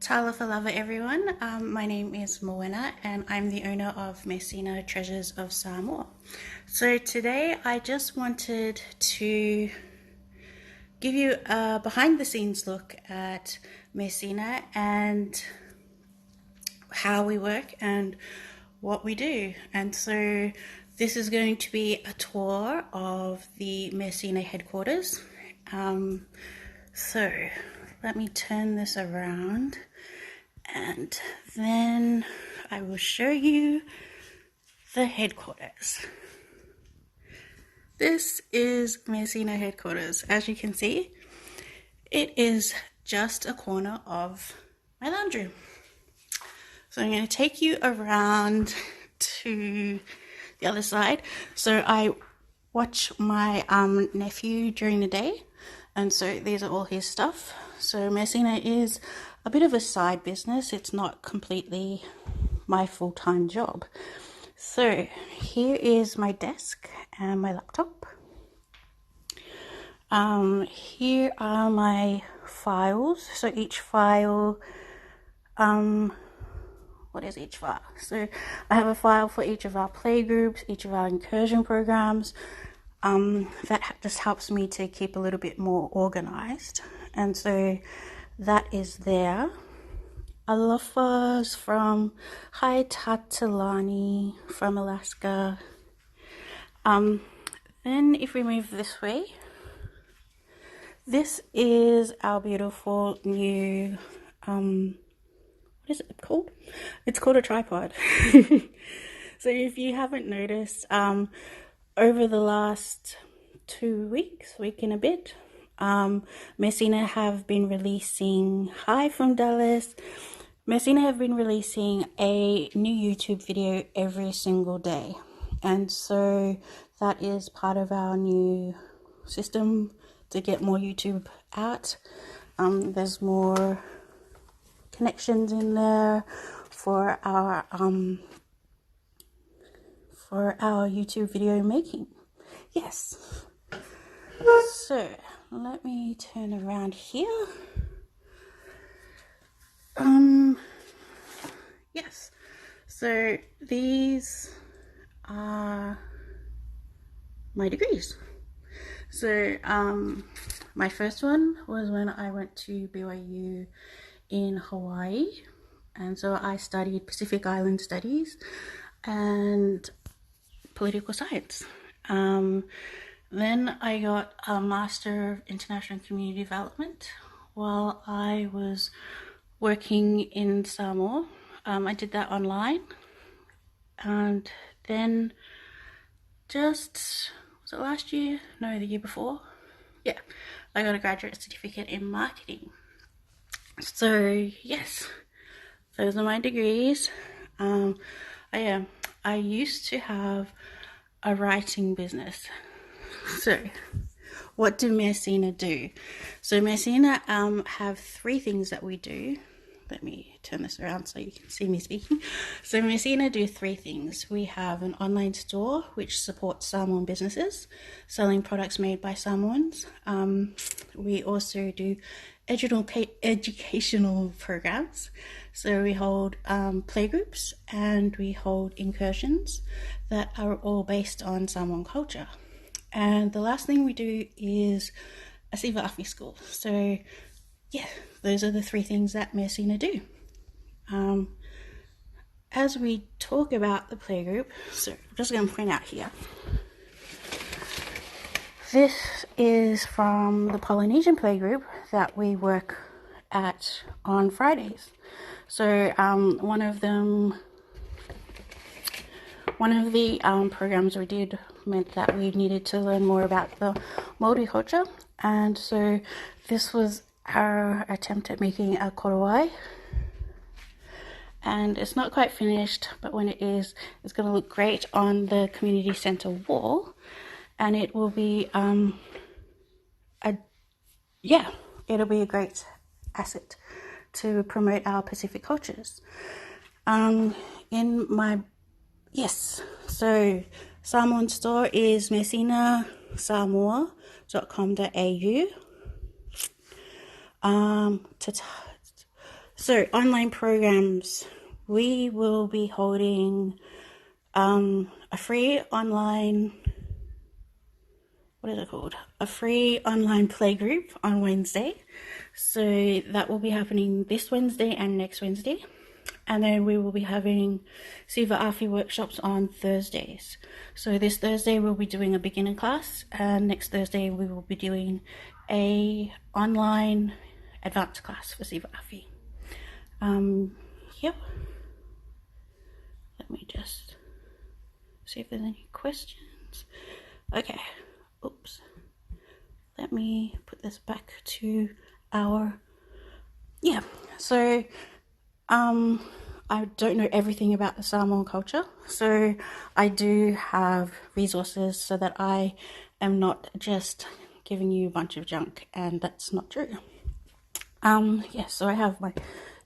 Talofa lava everyone. My name is Moena and I'm the owner of Messina Treasures of Samoa. So today I just wanted to give you a behind the scenes look at Messina and how we work and what we do. And so this is going to be a tour of the Messina headquarters. So let me turn this around and then I will show you the headquarters. This is Messina headquarters. As you can see, it is just a corner of my lounge room. So I'm going to take you around to the other side. So I watch my nephew during the day, and so these are all his stuff. So Messina is a bit of a side business. It's not completely my full-time job. So here is my desk and my laptop. Here are my files. So each file, what is each file? So I have a file for each of our play groups, each of our incursion programs. That just helps me to keep a little bit more organized. And so that is there. Alofas from Tatalani from Alaska. Then if we move this way, this is our beautiful new, what is it called? It's called a tripod. So if you haven't noticed, over the last 2 weeks, week and a bit, Messina have been releasing, hi from Dallas, Messina have been releasing a new YouTube video every single day. And so that is part of our new system to get more YouTube out. There's more connections in there for our YouTube video making. Yes. So let me turn around here. Yes. So these are my degrees. So my first one was when I went to BYU in Hawaii, and so I studied Pacific Island Studies and political science. Then I got a Master of International Community Development while I was working in Samoa. I did that online, and then was it last year? No, the year before. Yeah, I got a graduate certificate in marketing. So yes, those are my degrees. I used to have a writing business. So what do Messina do? So Messina have 3 things that we do. Let me turn this around so you can see me speaking. So Messina do 3 things. We have an online store which supports Samoan businesses, selling products made by Samoans. We also do educational programs. So we hold playgroups and we hold incursions that are all based on Samoan culture. And the last thing we do is a Siva Afi school. So yeah, those are the 3 things that Messina do. As we talk about the playgroup, so I'm just going to point out here. This is from the Polynesian playgroup that we work at on Fridays. So one of the programs we did meant that we needed to learn more about the Māori culture, and so this was our attempt at making a korowai. And it's not quite finished, but when it is, it's going to look great on the community center wall, and it will be it'll be a great asset to promote our Pacific cultures. So Samoan store is messinasamoa.com.au. So online programs, we will be holding a free online, what is it called? A free online playgroup on Wednesday. So that will be happening this Wednesday and next Wednesday. And then we will be having Siva Afi workshops on Thursdays. So this Thursday we'll be doing a beginner class, and next Thursday we will be doing a online advanced class for Siva Afi. Yep. Let me just see if there's any questions. Okay. Oops. Let me put this back to our, yeah. So, I don't know everything about the Samoan culture, so I do have resources so that I am not just giving you a bunch of junk, and that's not true. Yeah, so I have my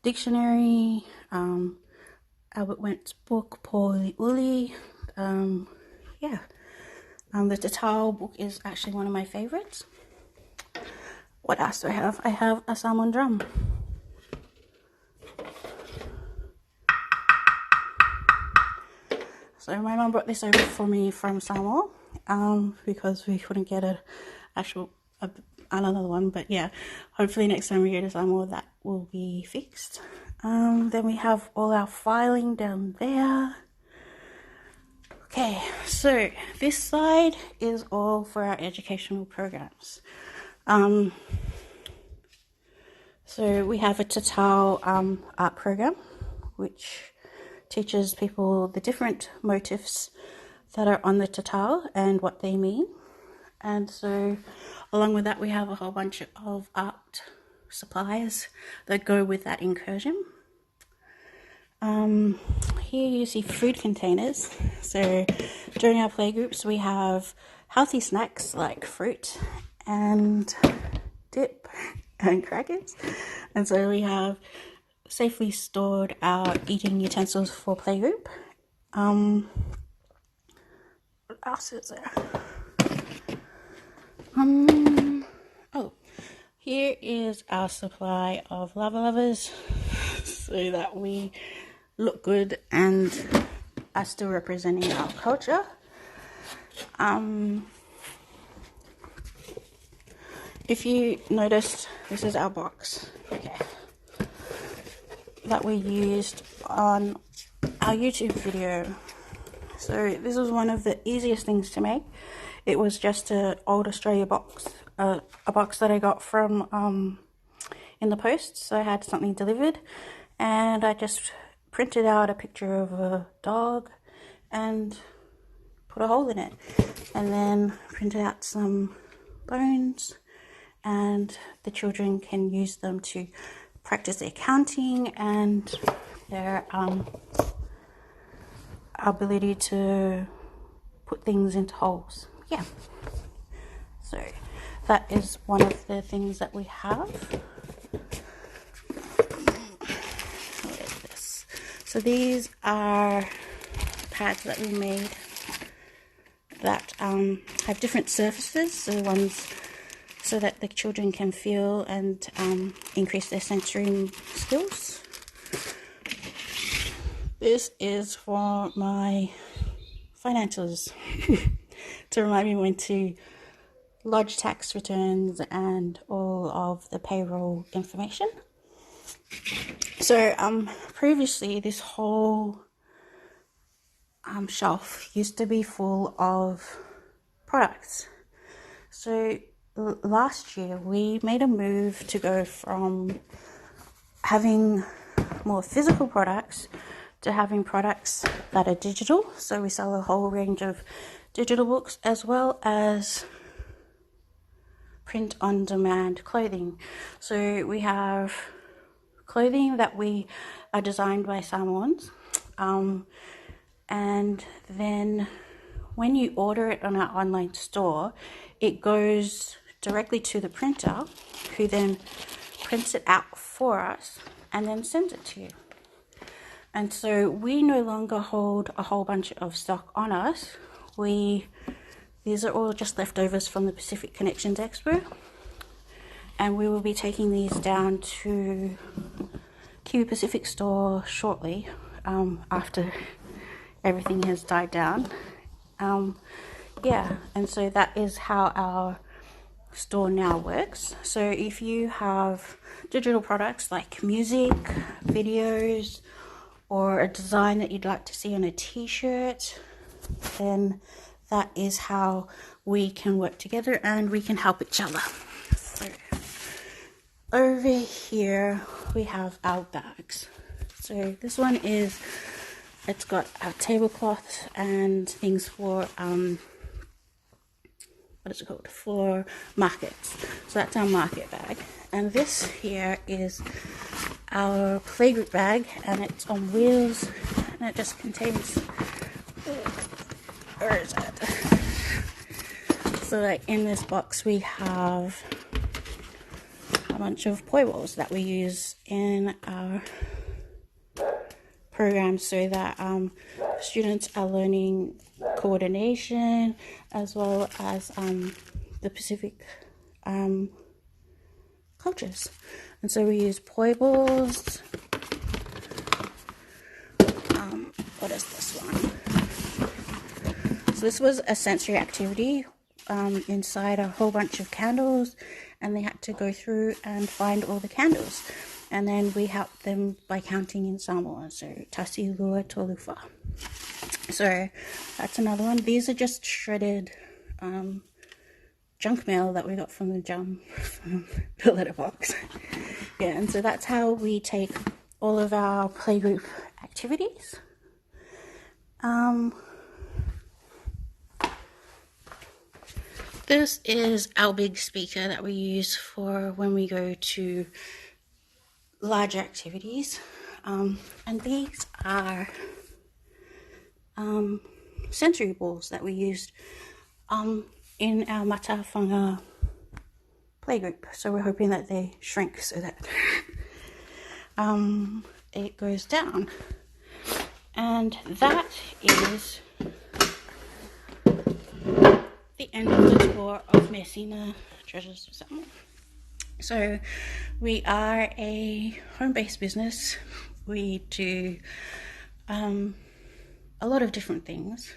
dictionary, Albert Wendt's book, Pauli Uli, yeah. The Tatao book is actually one of my favorites. What else do I have? I have a Samoan drum. So my mum brought this over for me from Samoa, because we couldn't get another one. But yeah, hopefully next time we go to Samoa that will be fixed. Then we have all our filing down there. Okay, so this side is all for our educational programs. So we have a Tatao art program, which teaches people the different motifs that are on the Tatao and what they mean. And so along with that, we have a whole bunch of art supplies that go with that incursion. Here you see food containers. So during our playgroups, we have healthy snacks like fruit and dip and crackers. And so we have safely stored our eating utensils for playgroup. What else is there? Oh, here is our supply of lava lovers so that we look good and are still representing our culture. If you noticed, this is our box, okay, that we used on our YouTube video. So this was one of the easiest things to make. It was just an old Australia box, a box that I got from in the post. So I had something delivered, and I just printed out a picture of a dog and put a hole in it, and then printed out some bones, and the children can use them to practice their counting and their ability to put things into holes. Yeah, so that is one of the things that we have. What is this? So these are pads that we made that have different surfaces, so ones so that the children can feel and increase their sensory skills. This is for my financials to remind me when to lodge tax returns and all of the payroll information. So previously this whole shelf used to be full of products. So last year we made a move to go from having more physical products to having products that are digital. So we sell a whole range of digital books as well as print on demand clothing. So we have clothing that we are designed by Samoans, and then when you order it on our online store, it goes directly to the printer, who then prints it out for us and then sends it to you. And so we no longer hold a whole bunch of stock on us. These are all just leftovers from the Pacific Connections Expo, and we will be taking these down to Kiwi Pacific store shortly, after everything has died down. Yeah, and so that is how our store now works. So if you have digital products like music, videos, or a design that you'd like to see on a t-shirt, then that is how we can work together and we can help each other. So over here we have our bags. So this one is, it's got our tablecloths and things for what is it called, for markets. So that's our market bag. And this here is our playgroup bag, and it's on wheels, and it just contains, where is it? So like in this box we have a bunch of poi balls that we use in our programs, so that students are learning coordination as well as the Pacific cultures. And so we use poi balls. What is this one? So this was a sensory activity inside a whole bunch of candles, and they had to go through and find all the candles. And then we helped them by counting in Samoan, so tasi, lua, tolufa. So that's another one. These are just shredded junk mail that we got from the letterbox. Yeah, and so that's how we take all of our playgroup activities. This is our big speaker that we use for when we go to larger activities, and these are sensory balls that we used in our Matawhanga playgroup. So we're hoping that they shrink so that it goes down. And that is the end of the tour of Messina Treasures of Samoa. So we are a home-based business. We do a lot of different things.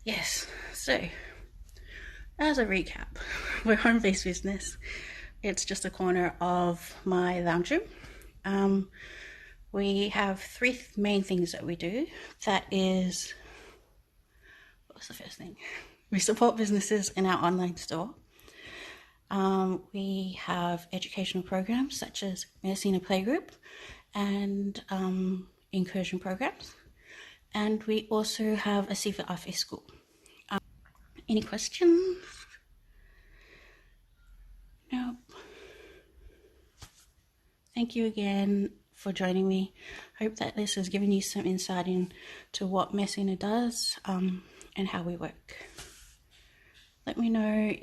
Yes, so as a recap, we're a home-based business. It's just a corner of my lounge room. We have three main things that we do. That is, what was the first thing? We support businesses in our online store. We have educational programs such as Messina Playgroup and incursion programs. And we also have a Sifa Afe school. Any questions? Nope. Thank you again for joining me. Hope that this has given you some insight into what Messina does and how we work. Let me know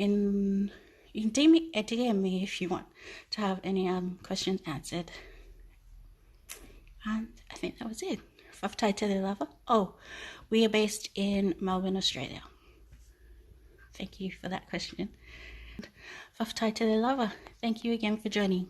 you can DM me if you want to have any questions answered. And I think that was it. Whaftai te lava. Oh, we are based in Melbourne, Australia. Thank you for that question. Whaftai te lava. Thank you again for joining.